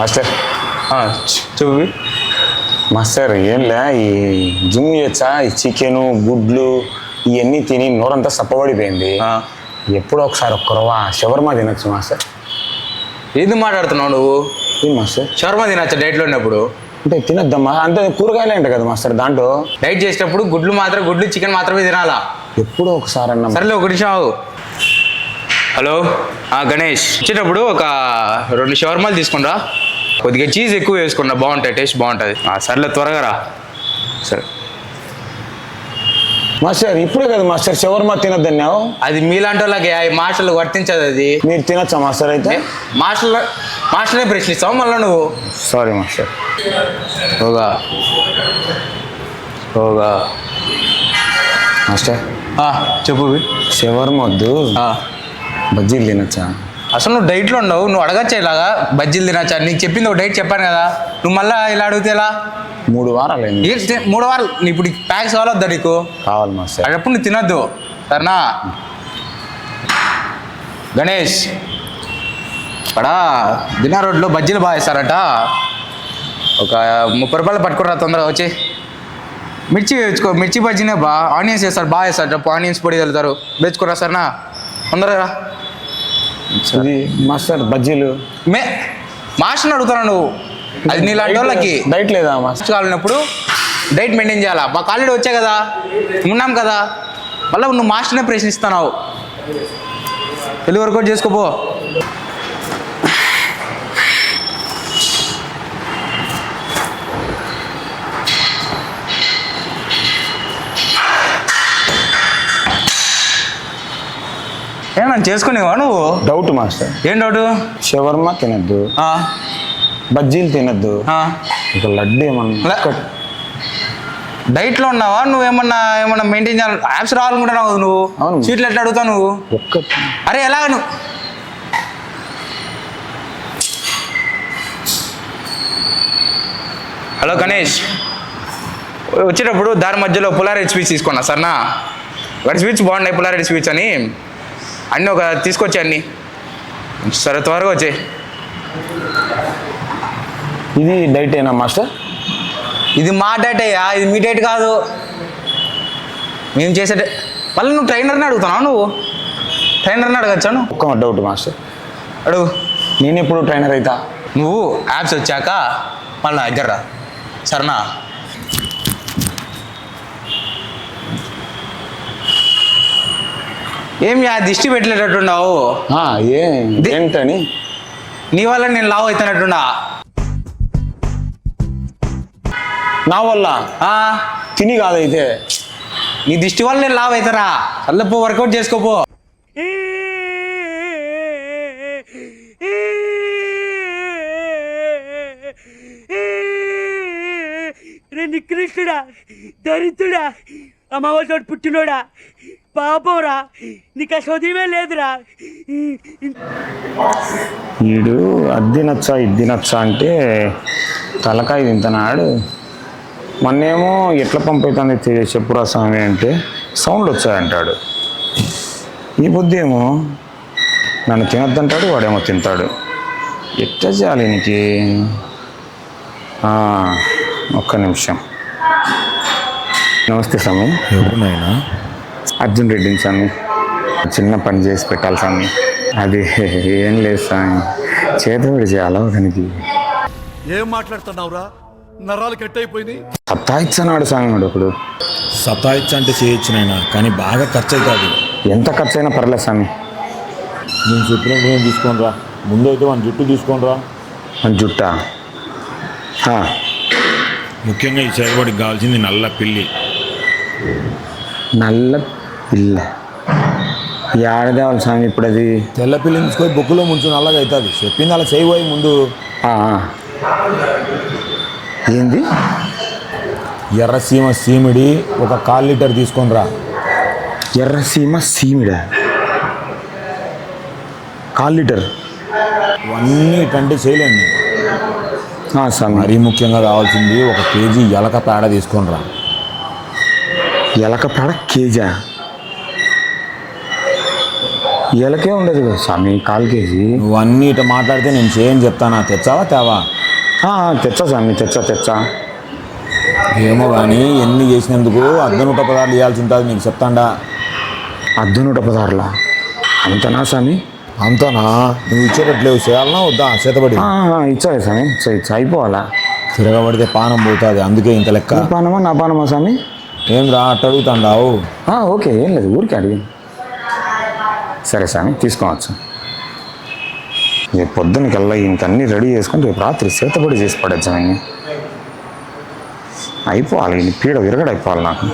Master చెప్పు. Master ఏంలే ఈ జిమ్ చేయొచ్చా? ఈ చికెను గుడ్లు ఇవన్నీ తిని నోరంతా సప్పబడిపోయింది. ఎప్పుడో ఒకసారి ఒక్కరవా షవర్మా తినొచ్చు మాస్టర్. ఏంది మాట్లాడుతున్నావు నువ్వు? ఏం మాస్టర్ షవర్మా తినచ్చా డైట్లో ఉన్నప్పుడు? అంటే తినొద్దమ్మా, అంతే కూరగాయలే అంట కదా మాస్టర్ దాంట్లో. డైట్ చేసేటప్పుడు గుడ్లు చికెన్ మాత్రమే తినాలా? ఎప్పుడో ఒకసారి అన్న. సరేలే ఒక నిమిషం ఆగు. హలో గణేష్, వచ్చేటప్పుడు ఒక 2 షవర్మాలు తీసుకునిరా. కొద్దిగా చీజ్ ఎక్కువ వేసుకున్నా, బాగుంటాయి, టేస్ట్ బాగుంటుంది. సర్లే త్వరగా రా. సరే మాస్టర్ ఇప్పుడే కదా మాస్టర్ షవర్మా తినొద్దన్నావు. అది మీలాంటి వాళ్ళకి మాస్టర్లు వర్తించదు. అది మీరు తినొచ్చా మాస్టర్? అయితే మాస్టర్నే ప్రశ్నిస్తావు మళ్ళీ నువ్వు. Sorry master. ఓగా మాస్టర్ చెప్పు. షవర్మా వద్దు, బజ్జీలు తినొచ్చా? అసలు నువ్వు డైట్లో ఉండవు, నువ్వు అడగచ్చా ఇలాగా బజ్జీలు తినచ్చా? నీకు చెప్పింది ఒక డైట్ చెప్పాను కదా, నువ్వు మళ్ళీ ఇలా అడిగితే ఎలా? 3 వారాలు అయింది. 3 వారాలు ఇప్పుడు ప్యాక్స్ కావాలొద్దా నీకు? కావాలి మాస్టర్. అప్పుడు నువ్వు తినొద్దు సరేనా? గణేష్, ఇక్కడ దినా రోడ్లో బజ్జీలు బాగా వేస్తారట. ఒక 30 రూపాయలు పట్టుకురా తొందరగా వచ్చి. మిర్చి వేసుకో, మిర్చి బజ్జీనే ఆనియన్స్ వేస్తారు, బాగా వేస్తారు. ఆనియన్స్ పొడి వెళ్తారు, వేసుకురా సరేనా? తొందరగా ఇది మాస్టర్ బజ్జీలు మాస్టర్ని అడుగుతున్నావు నువ్వు. అది నీలాంటి వాళ్ళకి డైట్ లేదా మాస్టర్? కావాలన్నప్పుడు డైట్ మెయింటైన్ చేయాలా? మాకు ఆల్రెడీ వచ్చాయి కదా, ఉన్నాం కదా, మళ్ళీ నువ్వు మాస్టర్నే ప్రశ్నిస్తున్నావు. తెలుగు వర్కౌట్ చేసుకోపో. నన్ను చేసుకునేవా నువ్వు? Doubt master. ఏం డౌట్? షవర్మా తినద్దు, బజ్జీలు తినద్దు, ఇక లడ్డు ఏమన్నా. డైట్లో ఉన్నావా నువ్వు? ఏమన్నా మెయింటైన్ చేయాలి, యాప్స్ రావాలనుకుంటున్నావు నువ్వు. స్వీట్లు ఎట్లా అడుగుతావు నువ్వు? అరే ఎలాగ నువ్వు? హలో గణేష్, వచ్చేటప్పుడు దారి మధ్యలో పుల్లారెడ్డి స్వీట్స్ తీసుకున్నా సరేనా? వాటి స్వీట్స్ బాగున్నాయి, పుల్లారెడ్డి స్వీట్స్ అని అన్నీ ఒక తీసుకొచ్చి అన్నీ. సరే త్వరగా వచ్చాయి. ఇది డైట్ ఏనా మాస్టర్? ఇది మా డైట్ అయ్యా, ఇది మీ డైట్ కాదు. మేము చేసే మళ్ళీ నువ్వు ట్రైనర్ని అడుగుతున్నావు. నువ్వు ట్రైనర్ని అడగచ్చాను. ఒక్క డౌట్ మాస్టర్, అడుగు. నేను ఎప్పుడు ట్రైనర్ అవుతా? నువ్వు యాప్స్ వచ్చాక మళ్ళీ నా దగ్గర రా సరేనా? ఏం దిష్టి పెట్టలేటట్టున్నావు? ఏంటని? నీ వల్ల నేను లావు అవుతున్నట్టున్నా. నా వల్ల? తిని కాదైతే నీ దిష్టి వల్ల నేను లావు అవుతారా? అల్లపో, వర్కౌట్ చేసుకోపో. నికృష్టుడా, దరిద్రుడా, అమావాసోడు పుట్టినోడా, పాపంరా, నీకు ఆ చదివే లేదురా. వీడు అది నచ్చా ఇది నచ్చా అంటే తలకాయ తింటున్నాడు. మొన్నేమో ఎట్లా పంపైతుంది చెప్పురా స్వామి అంటే సౌండ్లు వచ్చాయంటాడు. ఈ బుద్ధి ఏమో నన్ను తినొద్దంటాడు, వాడేమో తింటాడు. ఎట్లా చేయాలి నీకు? ఒక్క నిమిషం. నమస్తే స్వామి. ఎవరునైనా? అర్జున్ రెడ్డిని స్వామి. చిన్న పని చేసి పెట్టాలి స్వామి. అది ఏం లేదు స్వామి, చేతుబడి చేయాలా దానికి. ఏం మాట్లాడుతున్నావురా? నరాలు కట్ అయిపోయింది. సత్తాయిచ్చన్నాడు స్వామి వాడు. ఇప్పుడు సతాయిచ్చ అంటే చేయొచ్చునైనా, కానీ బాగా ఖర్చు అవుతుంది. ఎంత ఖర్చు అయినా పర్లేదు స్వామి. నేను చెప్పినట్టు నేను తీసుకోని రా. ముందైతే మన జుట్టు తీసుకొని రా. మన జుట్టా? ముఖ్యంగా ఈ చేతబడికి కావాల్సింది నల్ల పిల్లి. నల్ల పిల్ల ఏడదేవాలి స్వామి ఇప్పుడు? అది తెల్ల పిల్లిని తీసుకొని బొక్కులో ముంచు, నల్లగా అవుతుంది. చెప్పింది అలా చేయబోయి ముందు. ఏంది? ఎర్రసీమ సీమిడి ఒక 1/4 లీటర్ తీసుకొని రా. ఎర్రసీమ సీమిడా 1/4 లీటర్? ఇవన్నీ ఇటంటే చేయలేండి. స్వామి మరీ ముఖ్యంగా కావాల్సింది 1 కేజీ ఎలక పేడ తీసుకొని రా. ఎలక పేడ కేజా? ఎలకే ఉండదు కదా స్వామి 1/4 కేజీ. నువ్వు అన్నీ ఇట్లా మాట్లాడితే నేను చేయని చెప్తానా, తెచ్చావా తేవా? తెచ్చా స్వామి, తెచ్చా. ఏమో కానీ ఎన్ని చేసినందుకు 100 ఇవ్వాల్సి ఉంటుంది, నీకు చెప్తాండా. 116 అంతనా స్వామి? అంతనా? నువ్వు ఇచ్చేటట్లేవు, చేయాలన్నా వద్దా చేతబడి? ఇచ్చా స్వామి, ఇచ్చా అయిపోవాలా. తిరగబడితే పానం పోతుంది, అందుకే ఇంత లెక్క. నా పానమా స్వామి? ఏం రా అట్ట అడుగుతాండావు? ఓకే, ఏం లేదు, ఊరికే అడిగాను. సరే స్వామి, తీసుకోవచ్చు. రేపు పొద్దునకల్లా ఇంత అన్నీ రెడీ చేసుకొని రేపు రాత్రి చేతబడి చేసి పడేద్దాం. అయిపోవాలి, ఈ పీడ విరగడైపోవాలి నాకు.